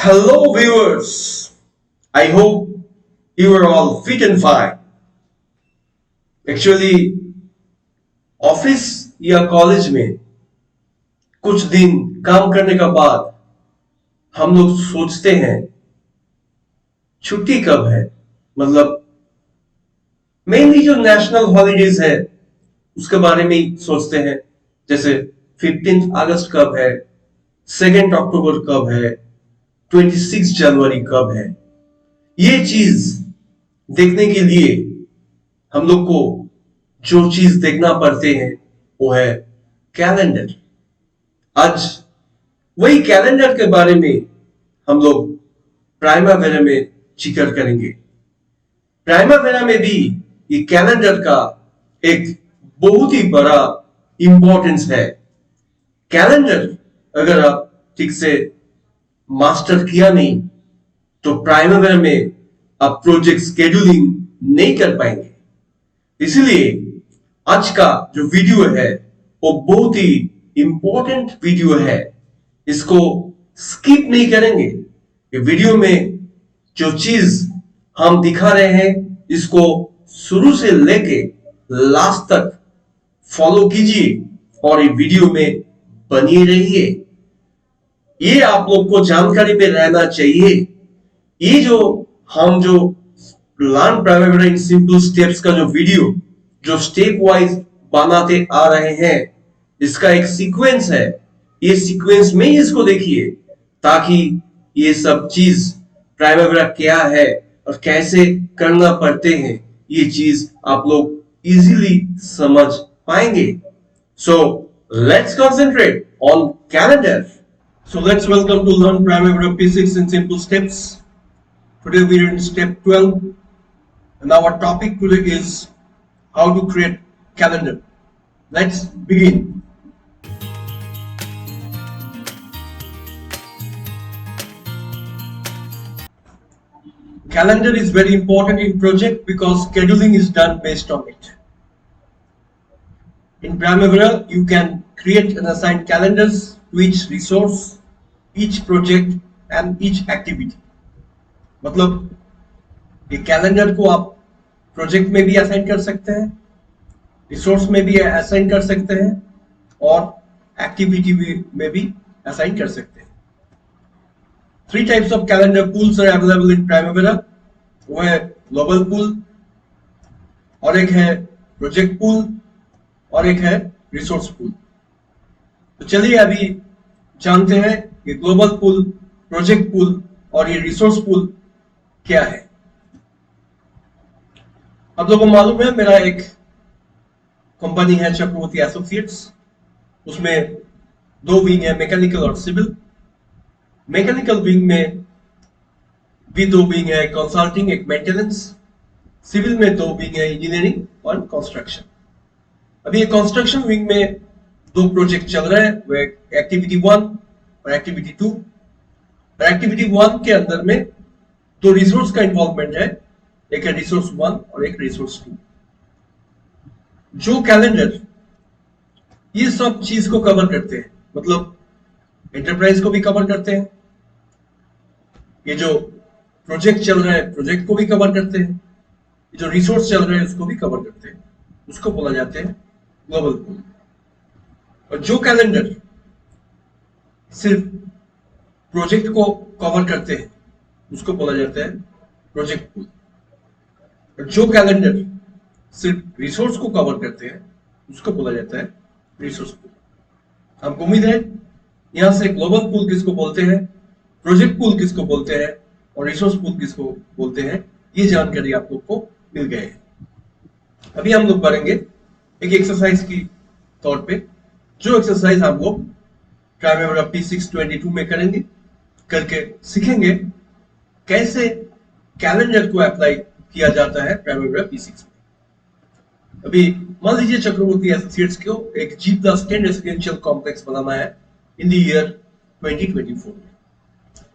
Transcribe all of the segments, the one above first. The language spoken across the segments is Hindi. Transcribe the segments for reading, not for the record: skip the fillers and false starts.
Hello, viewers. I hope you are all fit and fine. Actually, office या कॉलेज में कुछ दिन काम करने का बाद हम लोग सोचते हैं छुट्टी कब है। मतलब मेनली जो नेशनल हॉलीडेज है उसके बारे में ही सोचते हैं। जैसे 15 अगस्त कब है, 2 अक्टूबर कब है, 26 जनवरी कब है। ये चीज देखने के लिए हम लोग को जो चीज देखना पड़ते हैं वो है कैलेंडर। आज वही कैलेंडर के बारे में हम लोग प्राइमावेरा में जिक्र करेंगे। प्राइमावेरा में भी ये कैलेंडर का एक बहुत ही बड़ा इंपॉर्टेंस है। कैलेंडर अगर आप ठीक से मास्टर किया नहीं तो प्राइमावेरा में आप प्रोजेक्ट शेड्यूलिंग नहीं कर पाएंगे। इसलिए आज का जो वीडियो है वो बहुत ही इंपॉर्टेंट वीडियो है। इसको स्किप नहीं करेंगे। ये वीडियो में जो चीज हम दिखा रहे हैं इसको शुरू से लेके लास्ट तक फॉलो कीजिए और ये वीडियो में बनी रहिए। ये आप लोग को जानकारी में रहना चाहिए। ये जो हम जो लर्न प्राइमावेरा इन सिंपल स्टेप्स का जो वीडियो जो स्टेप वाइज बनाते आ रहे हैं इसका एक सीक्वेंस है। ये सीक्वेंस में ही इसको देखिए ताकि ये सब चीज प्राइमावेरा क्या है और कैसे करना पड़ते हैं ये चीज आप लोग इजीली समझ पाएंगे। So let's concentrate on calendar. So let's welcome to learn Primavera P6 in simple steps. Today we are in step 12 and our topic today is how to create calendar. Let's begin. Calendar is very important in project because scheduling is done based on it. In Primavera, you can create and assign calendars to each resource, each project and each activity. मतलब ये कैलेंडर को आप प्रोजेक्ट में भी असाइन कर सकते हैं, रिसोर्स में भी असाइन कर सकते हैं और एक्टिविटी में भी असाइन कर सकते हैं। 3 types of calendar pools are available in Primavera. वो है ग्लोबल पूल और एक है प्रोजेक्ट पूल और एक है रिसोर्स पूल। तो चलिए अभी जानते हैं कि ग्लोबल पूल, प्रोजेक्ट पूल और ये रिसोर्स पूल क्या है। आप लोगों को मालूम है मेरा एक कंपनी है चक्रवर्ती एसोसिएट्स। उसमें 2 विंग है, मैकेनिकल और सिविल। मैकेनिकल विंग में भी 2 विंग है, कंसल्टिंग, एक मेंटेनेंस। सिविल में 2 विंग है, इंजीनियरिंग और कंस्ट्रक्शन। अभी ये कंस्ट्रक्शन विंग में 2 प्रोजेक्ट चल रहे हैं, वो एक्टिविटी 1 और एक्टिविटी 2। और एक्टिविटी 1 के अंदर में 2 रिसोर्स का इन्वॉल्वमेंट है, एक है रिसोर्स 1 और एक रिसोर्स 2। जो कैलेंडर ये सब चीज को कवर करते हैं, मतलब एंटरप्राइज को भी कवर करते हैं, ये जो प्रोजेक्ट चल रहा है प्रोजेक्ट को भी कवर करते हैं, ये जो रिसोर्स चल रहा है उसको भी कवर करते हैं, उसको बोला जाते हैं ग्लोबल पूल। और जो कैलेंडर सिर्फ प्रोजेक्ट को कवर करते हैं उसको बोला जाता है प्रोजेक्ट पूल। और जो कैलेंडर सिर्फ रिसोर्स को कवर करते हैं उसको बोला जाता है रिसोर्स पूल। हमको उम्मीद है यहां से ग्लोबल पूल किसको बोलते हैं, प्रोजेक्ट पूल किसको बोलते हैं और रिसोर्स पूल किसको बोलते हैं ये जानकारी आप लोग को मिल गए है। अभी हम लोग बढ़ेंगे एक एक्सरसाइज की तौर पे, जो एक्सरसाइज हम लोग प्राइमावेरा P622 में करेंगे, करके सीखेंगे कैसे कैलेंडर को अप्लाई किया जाता है प्राइमावेरा P6 में। अभी मान लीजिए चक्रवर्ती एसोसिएट्स को एक G+10 रेसिडेंशियल कॉम्प्लेक्स बनाना है इन द ईयर 2024 में।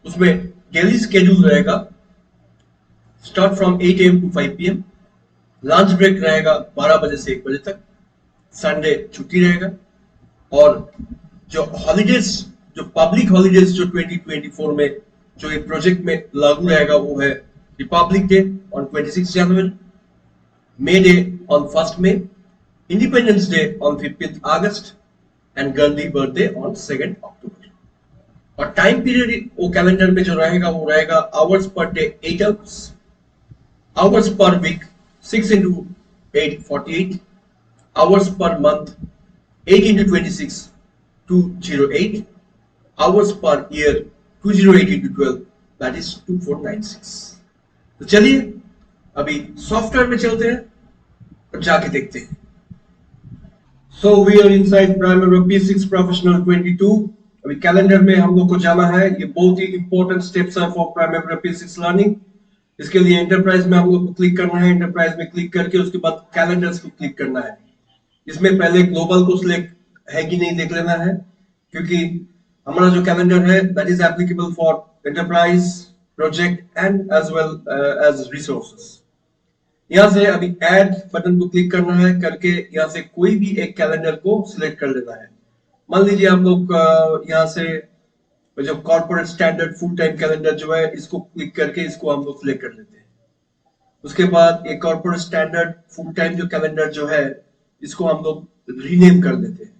उसमें डेली शेड्यूल रहेगा, start from 8 AM to 5 PM। Lunch break रहेगा 12 बजे से 1 बजे तक। संडे छुट्टी रहेगा। और जो हॉलीडेज, जो पब्लिक हॉलीडेज जो 2024 में जो ये प्रोजेक्ट में लागू रहेगा वो है Republic day on 26 January, may day on 1 May, independence day on 15 August and Gandhi birthday on 2 अक्टूबर। और टाइम पीरियड वो कैलेंडर में जो रहेगा वो रहेगा hours per day 8 hours, hours per week 6 into 8 48, hours per month 8 into 26 208, hours per year 208 into 12 that is 2496। तो चलिए अभी सॉफ्टवेयर में चलते हैं और जाके देखते हैं। So we are inside Primavera P6 Professional 22। अभी कैलेंडर में हम लोग को जाना है, ये बहुत ही इंपॉर्टेंट स्टेप्स है फॉर Primavera P6 लर्निंग। इसके लिए एंटरप्राइज में हम लोग को क्लिक करना है, एंटरप्राइज में क्लिक करके उसके बाद कैलेंडर्स को क्लिक करना है। इसमें पहले ग्लोबल को सिलेक्ट है कि नहीं देख लेना है, क्योंकि हमारा जो कैलेंडर है that is applicable for enterprise, project and as well as resources. यहाँ से अभी ऐड बटन को क्लिक करना है, करके यहाँ से कोई भी एक कैलेंडर को सिलेक्ट कर लेना है। मान लीजिए आप लोग यहाँ से जो corporate standard full time calendar जो है इसको क्लिक करके इसको हम लोग सिलेक्ट कर लेते हैं। उसके बाद एक कॉर्पोरेट स्टैंडर्ड फुल टाइम जो कैलेंडर जो है इसको हम लोग रीनेम कर देते हैं।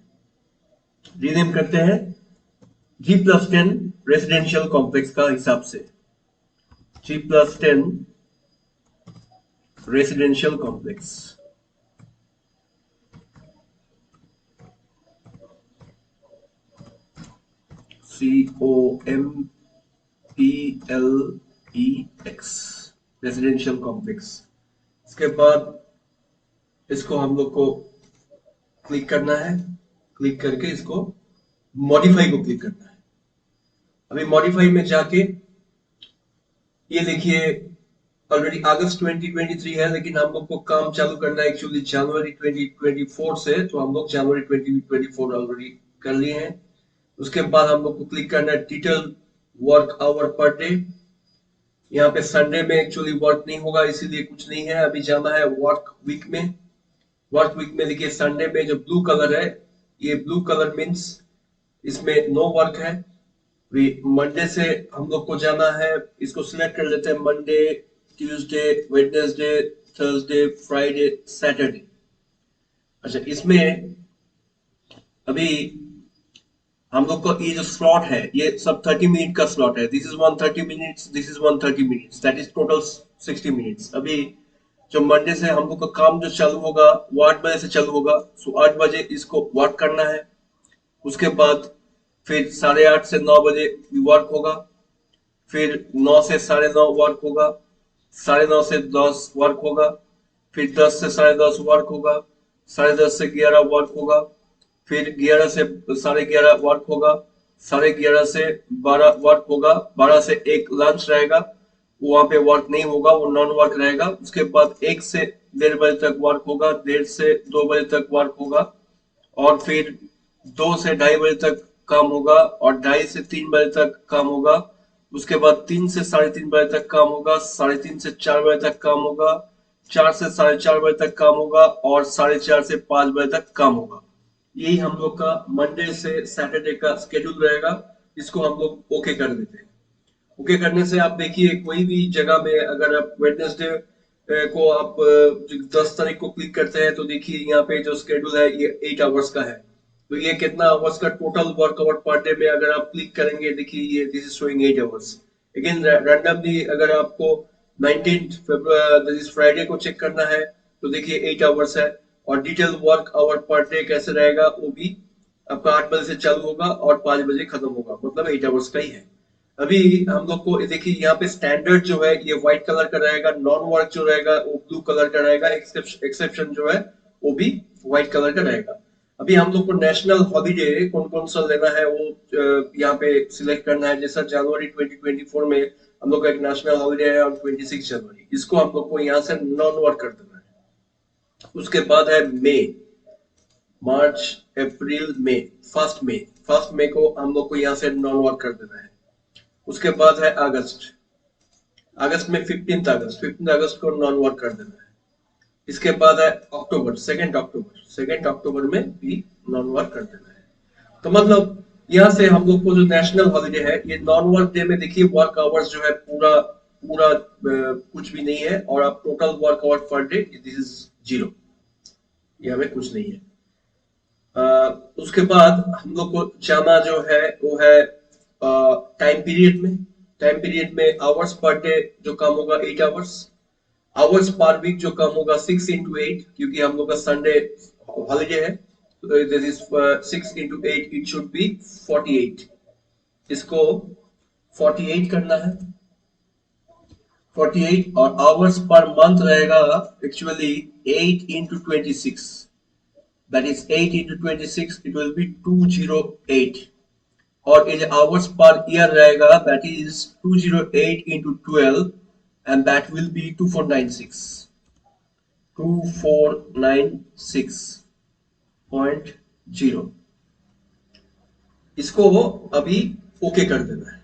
रीनेम करते हैं G+10 रेसिडेंशियल कॉम्प्लेक्स का हिसाब से, G+10 residential complex. COMPLEX residential complex. इसके बाद इसको हम लोग को क्लिक करना है, क्लिक करके इसको मॉडिफाई को क्लिक करना है। अभी मॉडिफाई में जाके ये देखिए ऑलरेडी अगस्त 2023 है, लेकिन हम लोग को काम चालू करना है एक्चुअली जनवरी 2024 से, तो हम लोग जनवरी 2024 ऑलरेडी कर लिए हैं। उसके बाद हम लोग को क्लिक करना है detail work hour per day. यहाँ पे संडे में एक्चुअली वर्क नहीं होगा इसीलिए कुछ नहीं है। अभी जाना है वर्क वीक में। वर्क वीक में देखिए संडे में जो ब्लू कलर है, ये ब्लू कलर मीन्स इसमें नो वर्क है। मंडे से हम लोग को जाना है, इसको सिलेक्ट कर लेते हैं, Monday, Tuesday, Wednesday, Thursday, Friday, Saturday. अच्छा, इसमें अभी हम लोग को ये जो स्लॉट है ये सब 30 मिनट का स्लॉट है। This is 130 minutes, this is 130 minutes, that is total 60 minutes. अभी जो मंडे से हम लोग का काम जो चालू होगा वो 8 बजे से चालू होगा, सो 8 बजे इसको वर्क करना है। उसके बाद फिर 8:30 से 9 बजे वर्क होगा, फिर 9 से 9:30 वर्क होगा, 9:30 से 10 वर्क होगा, फिर 10 से 10:30 वर्क होगा, 10:30 से 11 वर्क होगा, फिर 11 से 11:30 वर्क होगा, 11:30 से 12 वर्क होगा, 12 से 1 लंच रहेगा, वहां पे वर्क नहीं होगा, वो नॉन वर्क रहेगा। उसके बाद 1 से 1:30 बजे तक वर्क होगा, 1:30 से 2 बजे तक वर्क होगा, और फिर 2 से 2:30 बजे तक काम होगा, और 2:30 से 3 बजे तक काम होगा। उसके बाद 3 से 3:30 बजे तक काम होगा, 3:30 से 4 बजे तक काम होगा, 4 से 4:30 बजे तक काम होगा, और 4:30 से 5 बजे तक काम होगा। यही हम लोग का मंडे से सैटरडे का स्केड्यूल रहेगा। इसको हम लोग ओके कर देते हैं। ओके करने से आप देखिए कोई भी जगह में अगर आप वेडनेसडे को आप 10 तारीख को क्लिक करते हैं तो देखिए यहाँ पे जो स्केड्यूल है ये 8 आवर्स का है। तो ये कितना आवर्स का total work hour per day में अगर आप क्लिक करेंगे, देखिए ये दिस इज शोइंग 8 आवर्स। लेकिन रैंडमली अगर आपको 19 फरवरी फ्राइडे को चेक करना है तो देखिए 8 आवर्स है। और detail work hour per day कैसे रहेगा, वो भी आपका 8 बजे से चालू होगा और 5 बजे खत्म होगा, मतलब 8 आवर्स का ही है। अभी हम लोग को देखिए यहाँ पे स्टैंडर्ड जो है ये व्हाइट कलर का रहेगा, नॉन वर्क जो रहेगा वो ब्लू कलर का रहेगा, एक्सेप्शन जो है वो भी व्हाइट कलर का रहेगा। अभी हम लोग को नेशनल हॉलीडे कौन कौन सा लेना है वो यहाँ पे सिलेक्ट करना है। जैसा जनवरी 2024 में हम लोग का एक नेशनल हॉलीडे है और 26 जनवरी, इसको हम लोग को यहाँ से नॉन वर्क कर देना है। उसके बाद है मई, मार्च, अप्रैल, मई, फर्स्ट मई को हम लोग को यहाँ से नॉन वर्क कर देना है। उसके बाद है अगस्त, अगस्त में 15 अगस्त को नॉन वर्क कर देना है। इसके बाद है अक्टूबर, 2 अक्टूबर में भी नॉन वर्क कर देना है। तो मतलब यहाँ से हम लोग को जो नेशनल हॉलीडे है, ये नॉन वर्क डे में देखिए वर्क आवर्स जो है पूरा पूरा कुछ भी नहीं है, और आप total work hour per day this is 0, ये हमें कुछ नहीं है। उसके बाद हम लोग को जाना जो है वो है टाइम पीरियड में। टाइम पीरियड में आवर्स पर डे जो काम होगा 8 आवर्स, आवर्स पर वीक जो काम होगा 6 into 8, क्योंकि हम लोग का संडे हॉलीडे है, this is 6 into 8, it should be 48। इसको 48 करना है, 48, और आवर्स पर मंथ रहेगा actually 8 into 26, that is 8 into 26, it will be 208, और ये आवर्स पर ईयर रहेगा that is 208 into 12, and that will be 2496, 2496.0। इसको अभी ओके कर देना है।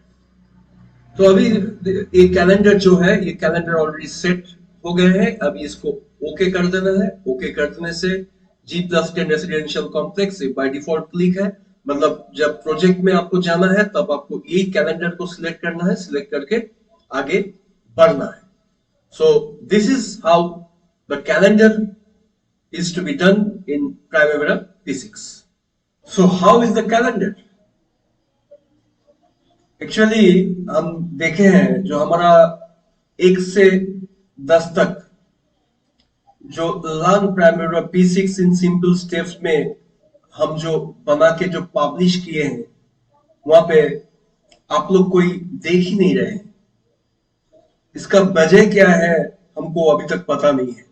तो अभी ये कैलेंडर जो है, ये कैलेंडर ऑलरेडी सेट हो गए हैं, अभी इसको ओके कर देना है। ओके कर देने से G+10 residential complex by default click है, मतलब जब प्रोजेक्ट में आपको जाना है तब आपको ये कैलेंडर को सिलेक्ट करना है, सिलेक्ट करके आगे बढ़ना है। So this is how the calendar is to be done in Primavera P6। So how is the calendar? Actually हम देखे हैं जो हमारा 1 से 10 तक जो learn Primavera P6 in simple steps में हम जो बना के जो पब्लिश किए हैं, वहां पे आप लोग कोई देख ही नहीं रहे हैं। इसका वजह क्या है हमको अभी तक पता नहीं है,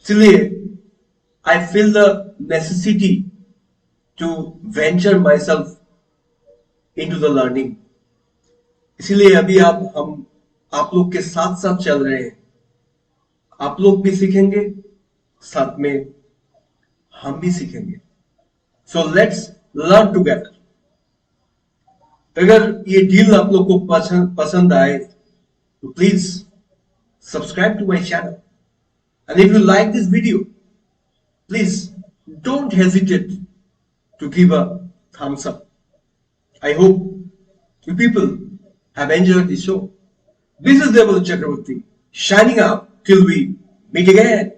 इसलिए I feel the necessity to venture myself into the learning. इसीलिए अभी आप लोग के साथ साथ चल रहे हैं। आप लोग भी सीखेंगे, साथ में हम भी सीखेंगे। So let's learn together. अगर ये डील आप लोग को पसंद आए तो please subscribe to my channel, and if you like this video please don't hesitate to give a thumbs up. I hope you people have enjoyed the show. This is Deval Chakraborty, shining out till we meet again.